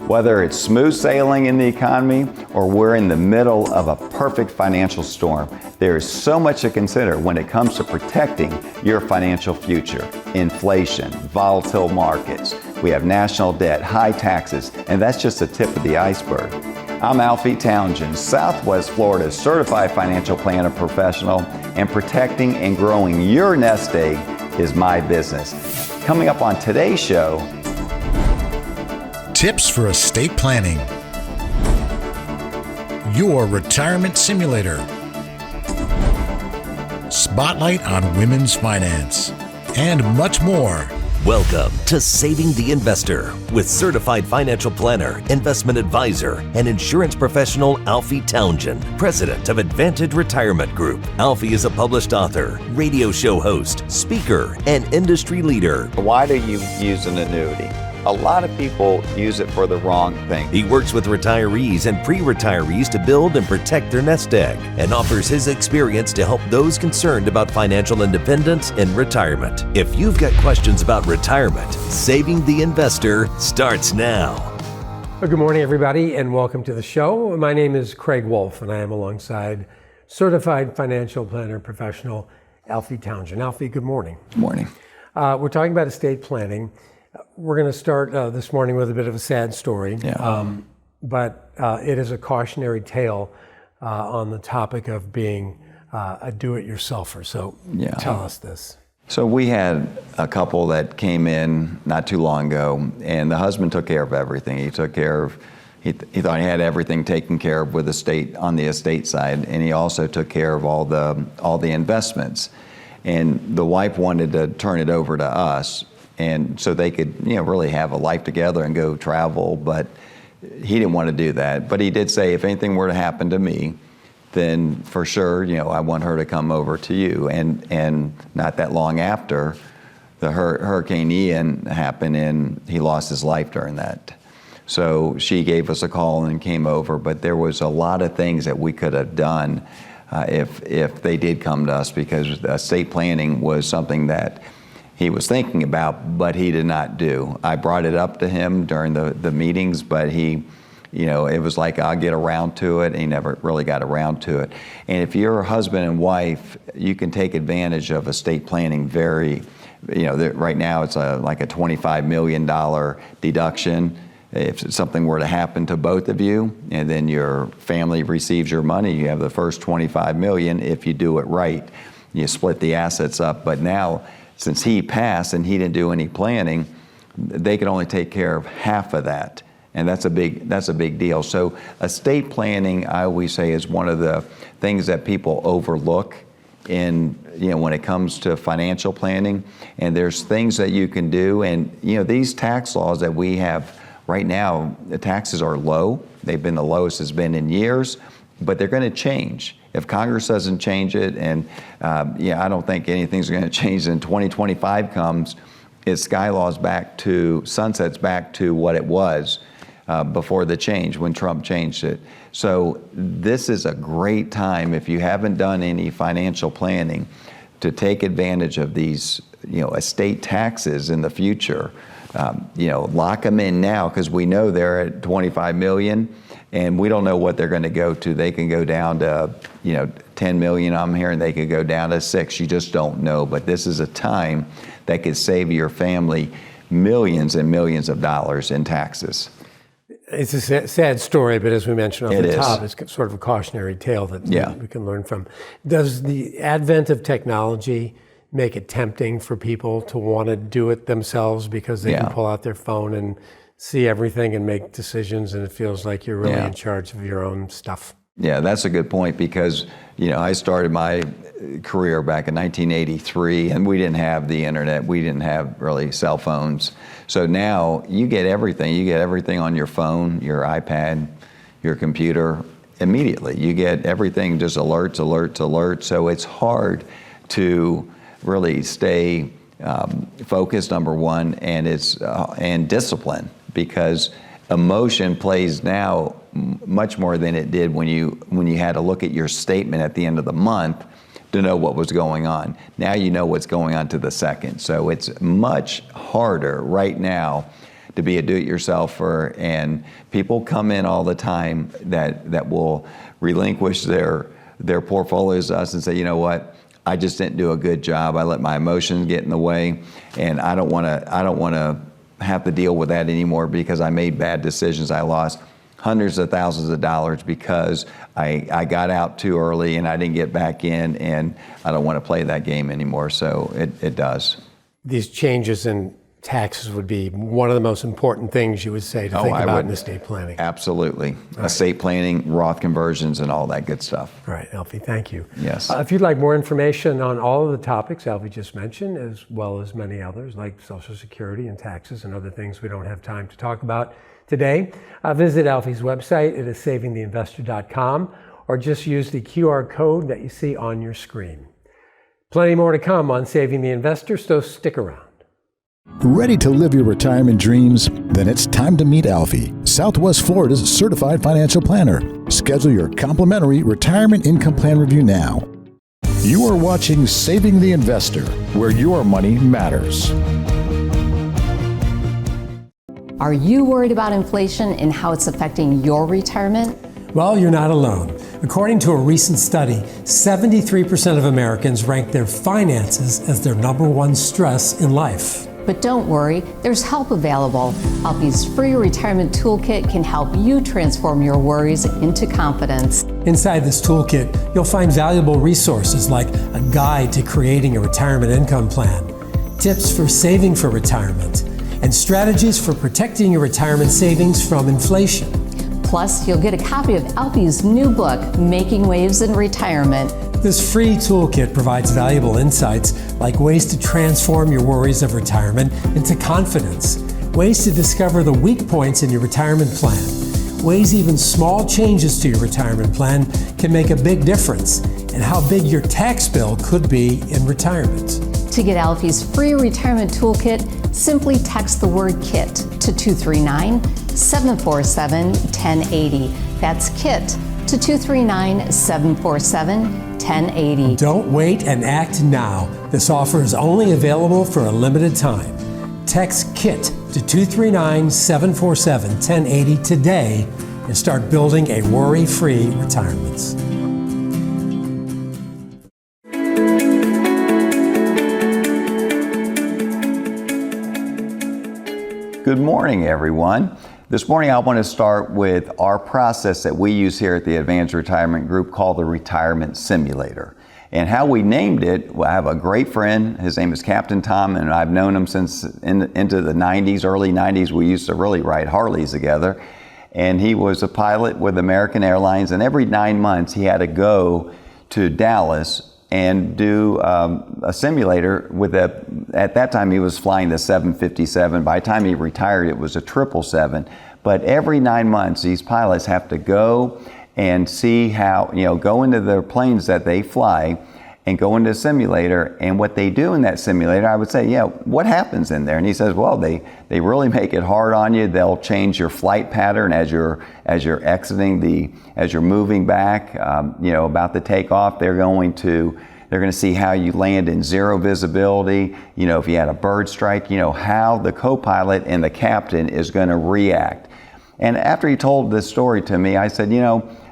Whether it's smooth sailing in the economy or we're in the middle of a perfect financial storm, there is so much to consider when it comes to protecting your financial future. Inflation, volatile markets, we have national debt, high taxes, and that's just the tip of the iceberg. I'm Alfie Townsend, Southwest Florida's certified financial planner professional, and protecting and growing your nest egg is my business. Coming up on today's show, tips for estate planning, your retirement simulator, spotlight on women's finance, and much more. Welcome to Saving the Investor with certified financial planner, investment advisor, and insurance professional Alfie Townsend, president of Advantage Retirement Group. Alfie is a published author, radio show host, speaker, and industry leader. why do you use an annuity? A lot of people use it for the wrong thing. He works with retirees and pre-retirees to build and protect their nest egg and offers his experience to help those concerned about financial independence in retirement. If you've got questions about retirement, Saving the Investor starts now. Well, good morning, everybody, and welcome to the show. My name is Craig Wolf, and I am alongside certified financial planner professional Alfie Townsend. Alfie, good morning. Good morning. We're talking about estate planning. We're going to start this morning with a bit of a sad story, but it is a cautionary tale on the topic of being a do-it-yourselfer. So tell us this. So we had a couple that came in not too long ago, and the husband took care of everything. He took care of, he thought he had everything taken care of with on the estate side, and he also took care of all the investments. And the wife wanted to turn it over to us, and so they could, really have a life together and go travel, but he didn't want to do that. But he did say, if anything were to happen to me, then for sure, I want her to come over to you. And not that long after, the Hurricane Ian happened, and he lost his life during that. So she gave us a call and came over, but there was a lot of things that we could have done if they did come to us, because estate planning was something that he was thinking about, but he did not do. I brought it up to him during the meetings, but he, it was like, I'll get around to it, and he never really got around to it. And if you're a husband and wife, you can take advantage of estate planning very, right now it's like a $25 million deduction. If something were to happen to both of you, and then your family receives your money, you have the first $25 million. If you do it right, you split the assets up. But now, since he passed and he didn't do any planning, they could only take care of half of that. And that's a big deal. So estate planning, I always say, is one of the things that people overlook when it comes to financial planning. And there's things that you can do. And, these tax laws that we have right now, the taxes are low. They've been the lowest it's been in years, but they're going to change. If Congress doesn't change it, and I don't think anything's going to change, in 2025 comes, sunsets back to what it was before the change, when Trump changed it. So this is a great time, if you haven't done any financial planning, to take advantage of these, estate taxes in the future. Lock them in now, because we know they're at 25 million. And we don't know what they're going to go to. They can go down to, 10 million, I'm hearing. They could go down to 6. You just don't know. But this is a time that could save your family millions and millions of dollars in taxes. It's a sad story, but as we mentioned off the top, is. It's sort of a cautionary tale that we can learn from. Does the advent of technology make it tempting for people to want to do it themselves, because they can pull out their phone and see everything and make decisions, and it feels like you're really in charge of your own stuff? Yeah, that's a good point, because, I started my career back in 1983, and we didn't have the internet. We didn't have really cell phones. So now you get everything. You get everything on your phone, your iPad, your computer immediately. You get everything, just alerts. So it's hard to really stay focused, number one, and discipline, because emotion plays now much more than it did when you had to look at your statement at the end of the month to know what was going on. Now you know what's going on to the second. So it's much harder right now to be a do-it-yourselfer, and people come in all the time that will relinquish their portfolios to us and say, you know what, I just didn't do a good job. I let my emotions get in the way, and I don't want to have to deal with that anymore because I made bad decisions. I lost hundreds of thousands of dollars because I got out too early and I didn't get back in, and I don't want to play that game anymore. So it does. These changes in taxes would be one of the most important things you would say to think about in estate planning. Absolutely. Estate planning, Roth conversions, and all that good stuff. All right, Alfie, thank you. Yes. If you'd like more information on all of the topics Alfie just mentioned, as well as many others like Social Security and taxes and other things we don't have time to talk about today, visit Alfie's website. It is savingtheinvestor.com, or just use the QR code that you see on your screen. Plenty more to come on Saving the Investor, so stick around. Ready to live your retirement dreams? Then it's time to meet Alfie, Southwest Florida's certified financial planner. Schedule your complimentary retirement income plan review now. You are watching Saving the Investor, where your money matters. Are you worried about inflation and how it's affecting your retirement? Well, you're not alone. According to a recent study, 73% of Americans rank their finances as their number one stress in life. But don't worry, there's help available. Alfie's free retirement toolkit can help you transform your worries into confidence. Inside this toolkit, you'll find valuable resources like a guide to creating a retirement income plan, tips for saving for retirement, and strategies for protecting your retirement savings from inflation. Plus, you'll get a copy of Alfie's new book, Making Waves in Retirement. This free toolkit provides valuable insights like ways to transform your worries of retirement into confidence, ways to discover the weak points in your retirement plan, ways even small changes to your retirement plan can make a big difference, and how big your tax bill could be in retirement. To get Alfie's free retirement toolkit, simply text the word KIT to 239-747-1080. That's KIT to 239-747-1080. Don't wait and act now. This offer is only available for a limited time. Text KIT to 239-747-1080 today and start building a worry-free retirement. Good morning, everyone. This morning I want to start with our process that we use here at the Advanced Retirement Group called the Retirement Simulator. And how we named it, well, I have a great friend, his name is Captain Tom, and I've known him since into the 90s, early 90s. We used to really ride Harleys together. And he was a pilot with American Airlines, and every 9 months he had to go to Dallas and do a simulator with at that time he was flying the 757. By the time he retired, it was a 777. But every 9 months, these pilots have to go and see how, go into their planes that they fly and go into a simulator. And what they do in that simulator, I would say, what happens in there? And he says, well, they really make it hard on you. They'll change your flight pattern as you're exiting as you're moving back, about the takeoff. They're going to see how you land in zero visibility. If you had a bird strike, how the co-pilot and the captain is going to react. And after he told this story to me, I said,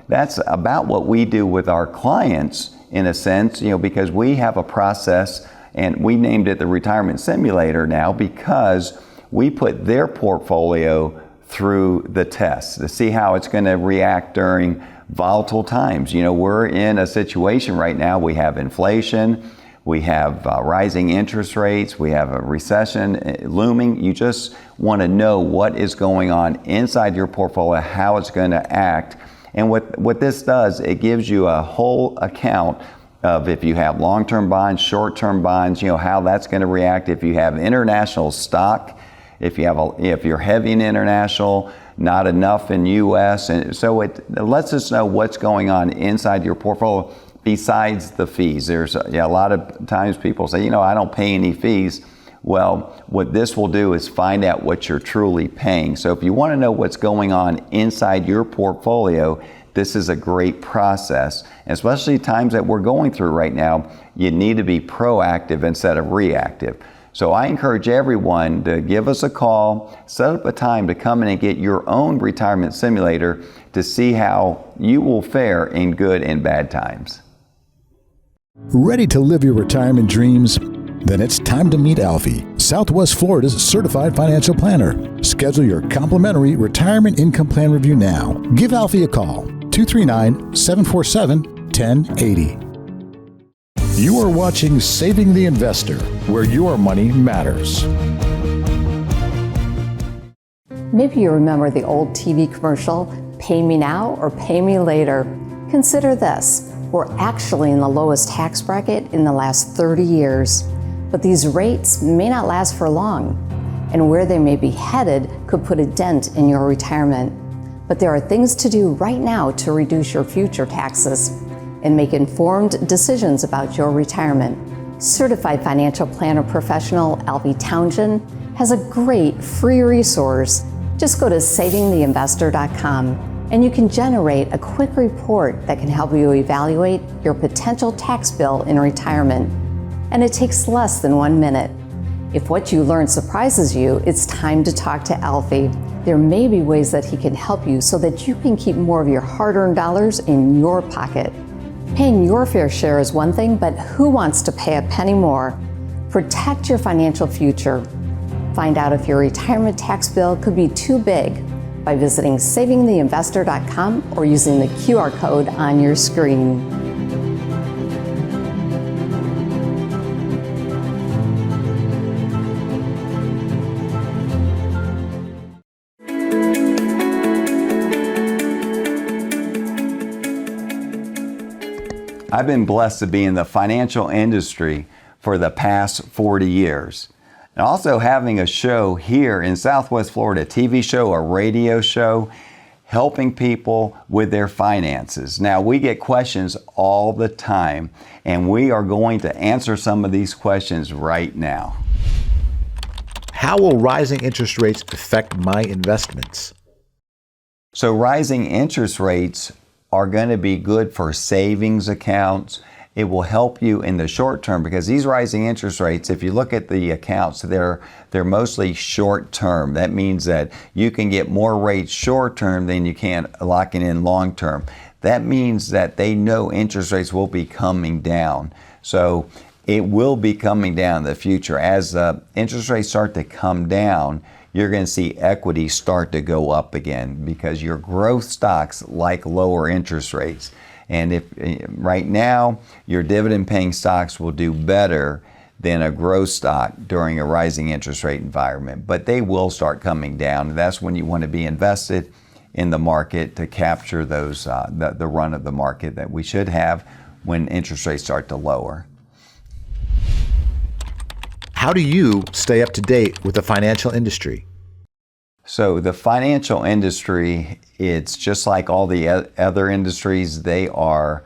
that's about what we do with our clients in a sense, because we have a process, and we named it the Retirement Simulator now because we put their portfolio through the test to see how it's going to react during volatile times. We're in a situation right now, we have inflation, we have rising interest rates, we have a recession looming. You just want to know what is going on inside your portfolio, how it's going to act. And what this does, it gives you a whole account of if you have long-term bonds, short-term bonds, how that's going to react. If you have international stock, if you're heavy in international, not enough in U.S. And so it lets us know what's going on inside your portfolio besides the fees. There's a lot of times people say, I don't pay any fees. Well, what this will do is find out what you're truly paying. So if you want to know what's going on inside your portfolio, this is a great process. And especially times that we're going through right now, you need to be proactive instead of reactive. So I encourage everyone to give us a call, set up a time to come in and get your own retirement simulator to see how you will fare in good and bad times. Ready to live your retirement dreams? Then it's time to meet Alfie, Southwest Florida's certified financial planner. Schedule your complimentary retirement income plan review now. Give Alfie a call, 239-747-1080. You are watching Saving the Investor, where your money matters. Maybe you remember the old TV commercial, "Pay me now or pay me later." Consider this. We're actually in the lowest tax bracket in the last 30 years. But these rates may not last for long, and where they may be headed could put a dent in your retirement. But there are things to do right now to reduce your future taxes and make informed decisions about your retirement. Certified financial planner professional Alfie Townsend has a great free resource. Just go to savingtheinvestor.com and you can generate a quick report that can help you evaluate your potential tax bill in retirement. And it takes less than 1 minute. If what you learn surprises you, it's time to talk to Alfie. There may be ways that he can help you so that you can keep more of your hard-earned dollars in your pocket. Paying your fair share is one thing, but who wants to pay a penny more? Protect your financial future. Find out if your retirement tax bill could be too big by visiting savingtheinvestor.com or using the QR code on your screen. I've been blessed to be in the financial industry for the past 40 years. And also having a show here in Southwest Florida, a TV show, a radio show, helping people with their finances. Now, we get questions all the time, and we are going to answer some of these questions right now. How will rising interest rates affect my investments? So rising interest rates are going to be good for savings accounts. It will help you in the short term because these rising interest rates, if you look at the accounts, they're mostly short term. That means that you can get more rates short term than you can locking in long term. That means that they know interest rates will be coming down. So it will be coming down in the future. As interest rates start to come down, you're going to see equity start to go up again because your growth stocks like lower interest rates. And if right now your dividend paying stocks will do better than a growth stock during a rising interest rate environment, but they will start coming down. That's when you want to be invested in the market to capture those the run of the market that we should have when interest rates start to lower. How do you stay up to date with the financial industry? So the financial industry, it's just like all the other industries. They are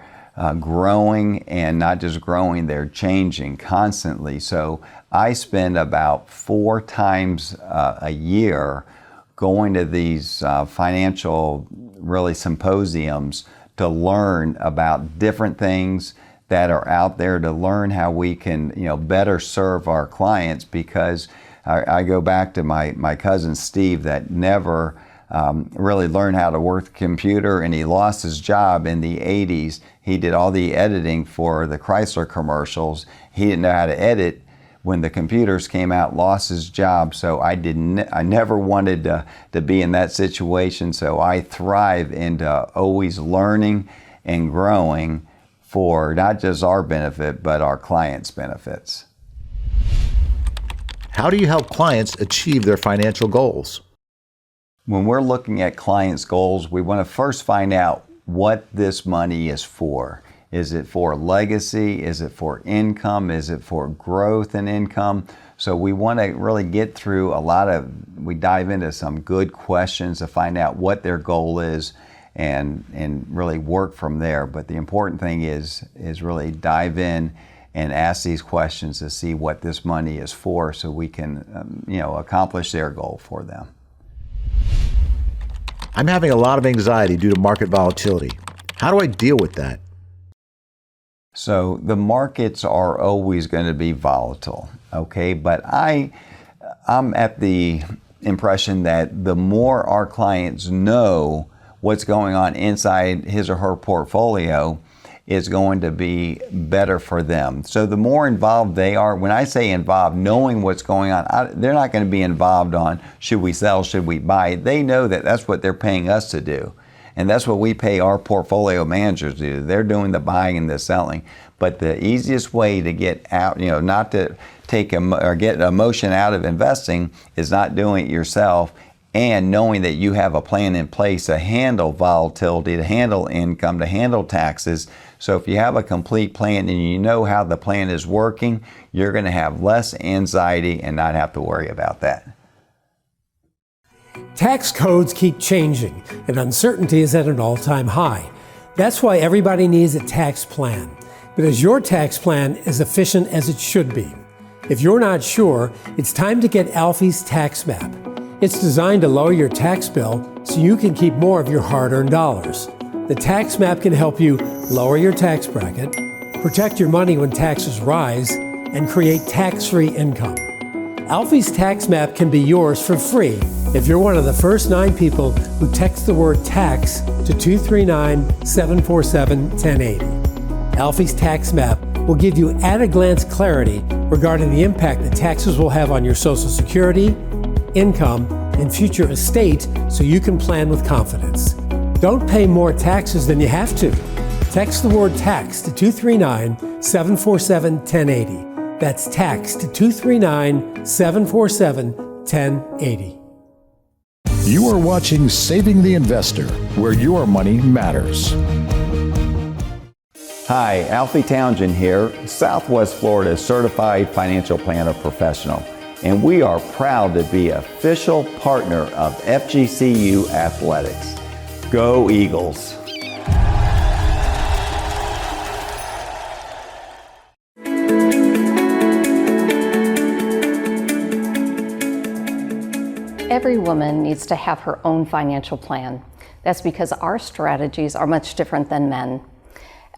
growing, and not just growing, they're changing constantly. So I spend about 4 times a year going to these financial really symposiums to learn about different things that are out there, to learn how we can better serve our clients, because I go back to my cousin Steve that never really learned how to work the computer, and he lost his job in the 80s. He did all the editing for the Chrysler commercials. He didn't know how to edit when the computers came out, lost his job. So I never wanted to be in that situation. So I thrive into always learning and growing for not just our benefit, but our clients' benefits. How do you help clients achieve their financial goals? When we're looking at clients' goals, we want to first find out what this money is for. Is it for legacy? Is it for income? Is it for growth and income? So we want to really get through we dive into some good questions to find out what their goal is and really work from there. But the important thing is really dive in and ask these questions to see what this money is for, so we can accomplish their goal for them. I'm having a lot of anxiety due to market volatility. How do I deal with that? So the markets are always going to be volatile, okay? But I'm at the impression that the more our clients know what's going on inside his or her portfolio, is going to be better for them. So the more involved they are, when I say involved, knowing what's going on, they're not going to be involved on should we sell, should we buy. They know that that's what they're paying us to do. And that's what we pay our portfolio managers to do. They're doing the buying and the selling. But the easiest way to get out, not to take or get emotion out of investing is not doing it yourself, and knowing that you have a plan in place to handle volatility, to handle income, to handle taxes. So if you have a complete plan and you know how the plan is working, you're going to have less anxiety and not have to worry about that. Tax codes keep changing, and uncertainty is at an all-time high. That's why everybody needs a tax plan. But is your tax plan as efficient as it should be? If you're not sure, it's time to get Alfie's tax map. It's designed to lower your tax bill so you can keep more of your hard-earned dollars. The tax map can help you lower your tax bracket, protect your money when taxes rise, and create tax-free income. Alfie's tax map can be yours for free if you're one of the first 9 people who text the word tax to 239-747-1080. Alfie's tax map will give you at-a-glance clarity regarding the impact that taxes will have on your Social Security, income, and future estate so you can plan with confidence. Don't pay more taxes than you have to. Text the word tax to 239-747-1080. That's tax to 239-747-1080. You are watching Saving the Investor, where your money matters. Hi, Alfie Townsend here, Southwest Florida's certified financial planner professional. And we are proud to be official partner of FGCU Athletics. Go Eagles! Every woman needs to have her own financial plan. That's because our strategies are much different than men.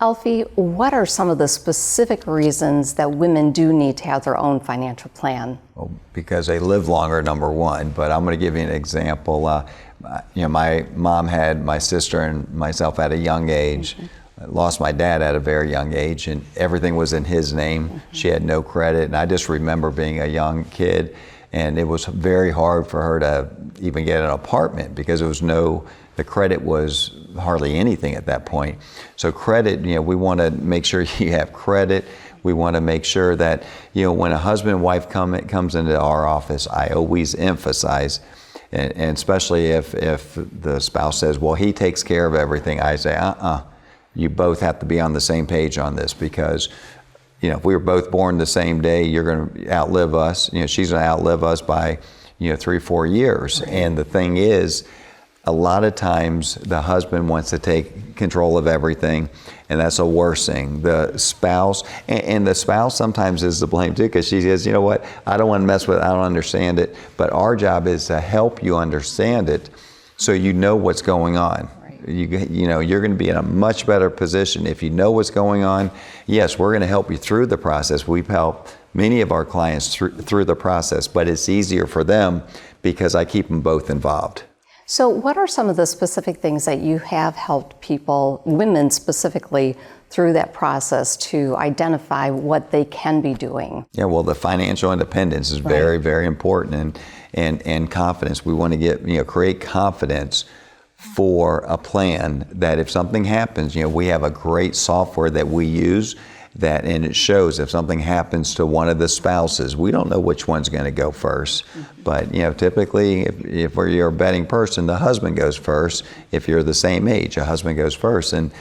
Alfie, what are some of the specific reasons that women do need to have their own financial plan? Well, because they live longer, number one, but I'm going to give you an example. My mom had my sister and myself at a young age. I lost my dad at a very young age, and everything was in his name. She had no credit, and I just remember being a young kid, and it was very hard for her to even get an apartment because the credit was hardly anything at that point. So credit, we want to make sure you have credit. We want to make sure that, when a husband and wife comes into our office, I always emphasize, and especially if the spouse says, well, he takes care of everything, I say, you both have to be on the same page on this, because if we were both born the same day, you're going to outlive us. She's going to outlive us by 3-4 years. Right. And the thing is, a lot of times the husband wants to take control of everything, and that's the worst thing. The spouse, and the spouse sometimes is to blame too, because she says, you know what, I don't want to mess with it, I don't understand it. But our job is to help you understand it so you know what's going on. You're going to be in a much better position if you know what's going on. Yes, we're going to help you through the process. We've helped many of our clients through the process, but it's easier for them because I keep them both involved. So what are some of the specific things that you have helped people, women specifically, through that process to identify what they can be doing? Yeah, well, the financial independence is very, very important, and confidence. We want to create confidence for a plan that if something happens, we have a great software that we use and it shows if something happens to one of the spouses, we don't know which one's going to go first. But typically, if you're a betting person, the husband goes first. If you're the same age, a husband goes first. And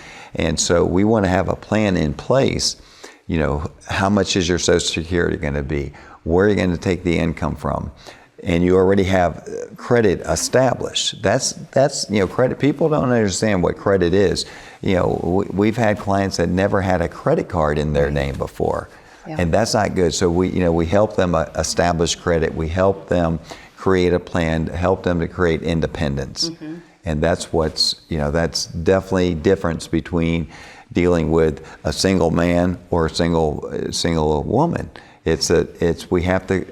so we want to have a plan in place. How much is your Social Security going to be? Where are you going to take the income from? And you already have credit established. That's credit. People don't understand what credit is. We've had clients that never had a credit card in their name before, and that's not good. So we help them establish credit. We help them create a plan, help them to create independence, and that's that's definitely difference between dealing with a single man or a single woman. We have to,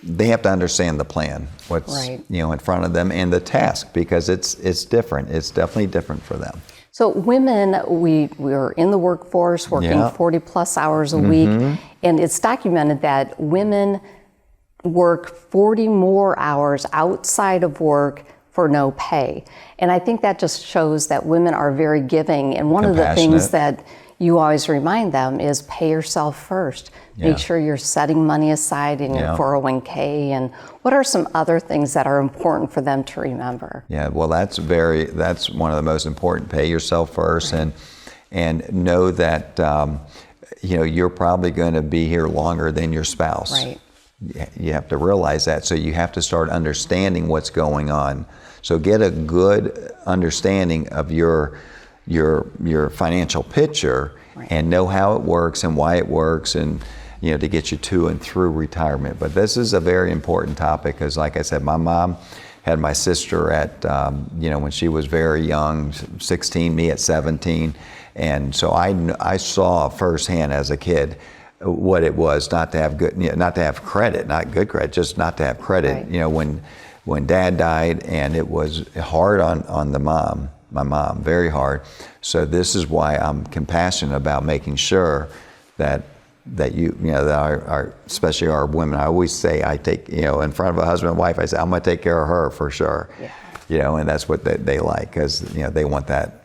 they have to understand the plan, what's Right. in front of them, and the task, because it's different. It's definitely different for them. So women, we're in the workforce working Yeah. 40 plus hours a week, and it's documented that women work 40 more hours outside of work for no pay. And I think that just shows that women are very giving. And one of the things Compassionate. that you always remind them is pay yourself first. Yeah. Make sure you're setting money aside in your Yeah. 401k. And what are some other things that are important for them to remember? Yeah, well, that's one of the most important. Pay yourself first, and know that you're probably going to be here longer than your spouse. Right. You have to realize that. So you have to start understanding what's going on. So get a good understanding of your financial picture, and know how it works and why it works, and to get you to and through retirement. But this is a very important topic, because like I said, my mom had my sister at when she was very young, 16, me at 17, and so I saw firsthand as a kid what it was not to have not to have credit, not good credit, just not to have credit. Right. When Dad died, and it was hard on my mom, very hard. So this is why I'm compassionate about making sure that our especially our women. I always say, I take in front of a husband and wife, I say, I'm going to take care of her for sure. Yeah. And that's what they like, because they want that.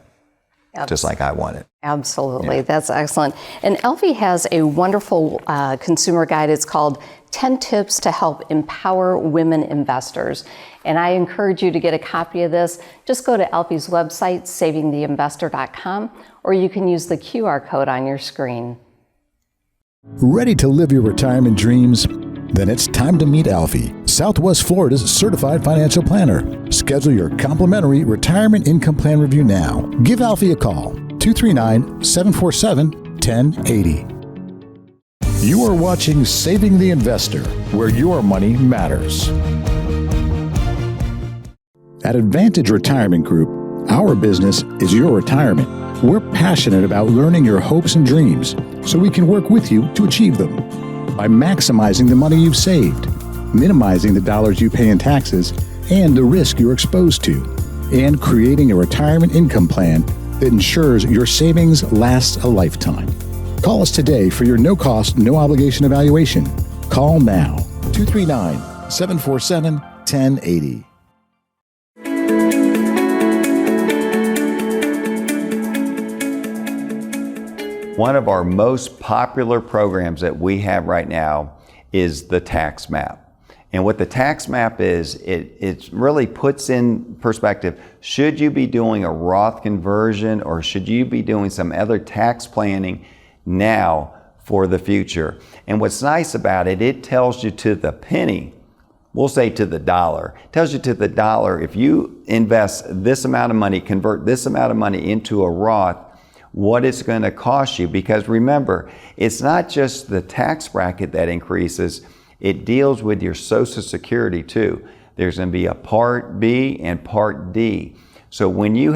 Just like I want it. Absolutely. Yeah. That's excellent. And Alfie has a wonderful consumer guide. It's called 10 Tips to Help Empower Women Investors. And I encourage you to get a copy of this. Just go to Alfie's website, savingtheinvestor.com, or you can use the QR code on your screen. Ready to live your retirement dreams? Then it's time to meet Alfie, Southwest Florida's certified financial planner. Schedule your complimentary retirement income plan review now. Give Alfie a call, 239-747-1080. You are watching Saving the Investor, where your money matters. At Advantage Retirement Group, our business is your retirement. We're passionate about learning your hopes and dreams, so we can work with you to achieve them. By maximizing the money you've saved, minimizing the dollars you pay in taxes and the risk you're exposed to, and creating a retirement income plan that ensures your savings lasts a lifetime. Call us today for your no-cost, no-obligation evaluation. Call now, 239-747-1080. One of our most popular programs that we have right now is the tax map. And what the tax map is, it really puts in perspective, should you be doing a Roth conversion, or should you be doing some other tax planning now for the future? And what's nice about it, it tells you to the penny, we'll say to the dollar, it tells you to the dollar, if you invest this amount of money, convert this amount of money into a Roth, what it's going to cost you. Because remember, it's not just the tax bracket that increases, it deals with your Social Security too. There's going to be a Part B and Part D. So when you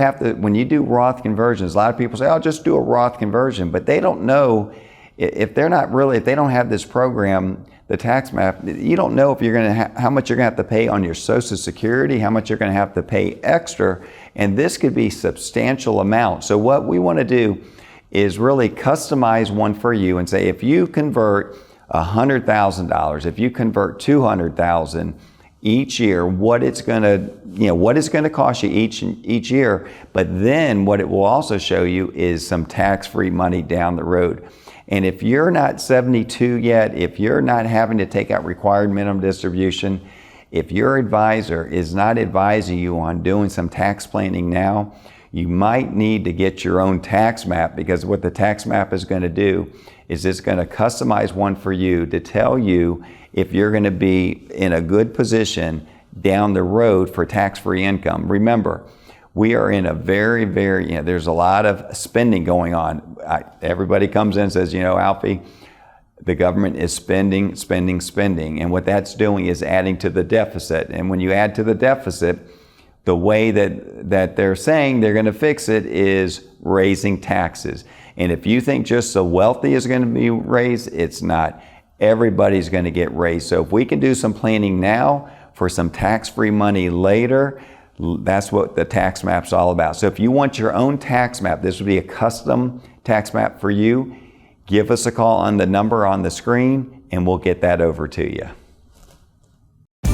do Roth conversions, a lot of people say, "I'll just do a Roth conversion," but they don't know if they don't have this program, the tax map. You don't know if you're going to how much you're going to have to pay on your Social Security, how much you're going to have to pay extra. And this could be substantial amounts. So what we want to do is really customize one for you and say, if you convert $100,000, if you convert $200,000 each year, what it's going to cost you each year. But then what it will also show you is some tax-free money down the road. And if you're not 72 yet, if you're not having to take out required minimum distribution, if your advisor is not advising you on doing some tax planning now, you might need to get your own tax map, because what the tax map is going to do is it's going to customize one for you to tell you if you're going to be in a good position down the road for tax-free income. Remember, we are in a very, there's a lot of spending going on. Everybody comes in and says, Alfie, the government is spending. And what that's doing is adding to the deficit. And when you add to the deficit, The way that they're saying they're going to fix it is raising taxes. And if you think just the wealthy is going to be raised, it's not. Everybody's going to get raised. So if we can do some planning now for some tax-free money later, that's what the tax map's all about. So if you want your own tax map, this would be a custom tax map for you, give us a call on the number on the screen and we'll get that over to you.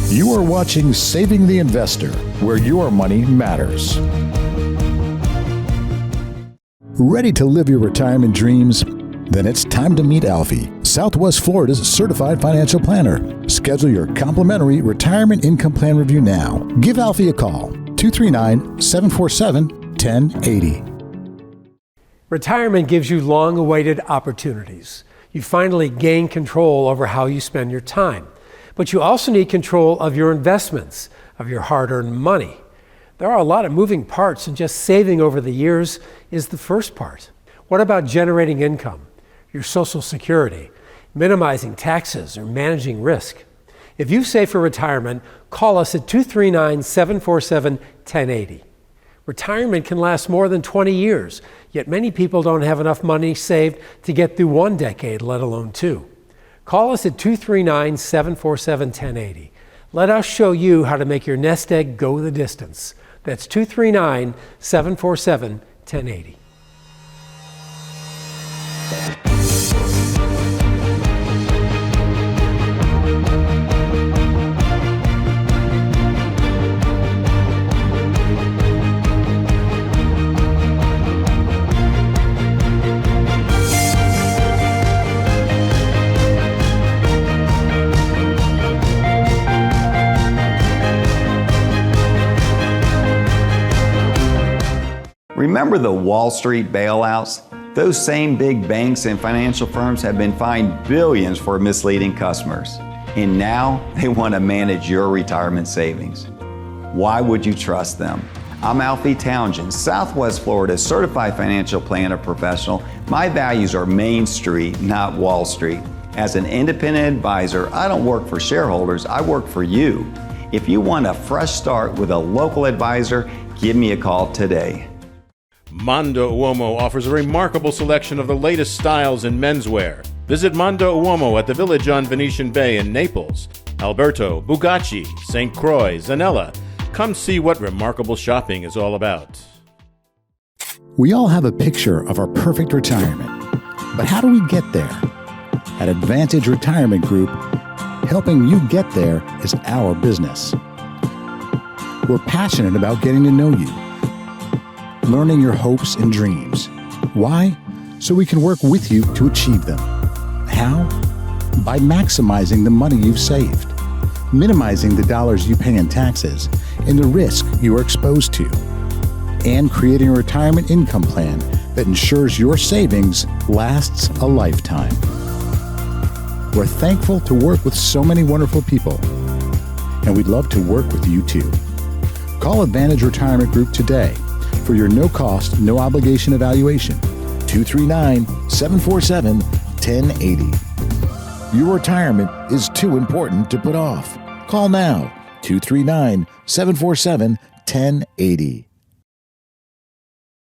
You are watching Saving the Investor, where your money matters. Ready to live your retirement dreams? Then it's time to meet Alfie, Southwest Florida's certified financial planner. Schedule your complimentary retirement income plan review now. Give Alfie a call, 239-747-1080. Retirement gives you long-awaited opportunities. You finally gain control over how you spend your time. But you also need control of your investments, of your hard-earned money. There are a lot of moving parts, and just saving over the years is the first part. What about generating income, your Social Security, minimizing taxes, or managing risk? If you save for retirement, call us at 239-747-1080. Retirement can last more than 20 years, yet many people don't have enough money saved to get through 1 decade, let alone 2. Call us at 239-747-1080. Let us show you how to make your nest egg go the distance. That's 239-747-1080. Remember the Wall Street bailouts? Those same big banks and financial firms have been fined billions for misleading customers. And now they want to manage your retirement savings. Why would you trust them? I'm Alfie Townsend, Southwest Florida's certified financial planner professional. My values are Main Street, not Wall Street. As an independent advisor, I don't work for shareholders, I work for you. If you want a fresh start with a local advisor, give me a call today. Mondo Uomo offers a remarkable selection of the latest styles in menswear. Visit Mondo Uomo at the Village on Venetian Bay in Naples. Alberto, Bugatti, St. Croix, Zanella. Come see what remarkable shopping is all about. We all have a picture of our perfect retirement. But how do we get there? At Advantage Retirement Group, helping you get there is our business. We're passionate about getting to know you, learning your hopes and dreams. Why? So we can work with you to achieve them. How? By maximizing the money you've saved, minimizing the dollars you pay in taxes and the risk you are exposed to, and creating a retirement income plan that ensures your savings lasts a lifetime. We're thankful to work with so many wonderful people, and we'd love to work with you too. Call Advantage Retirement Group today for your no-cost, no-obligation evaluation, 239-747-1080. Your retirement is too important to put off. Call now, 239-747-1080.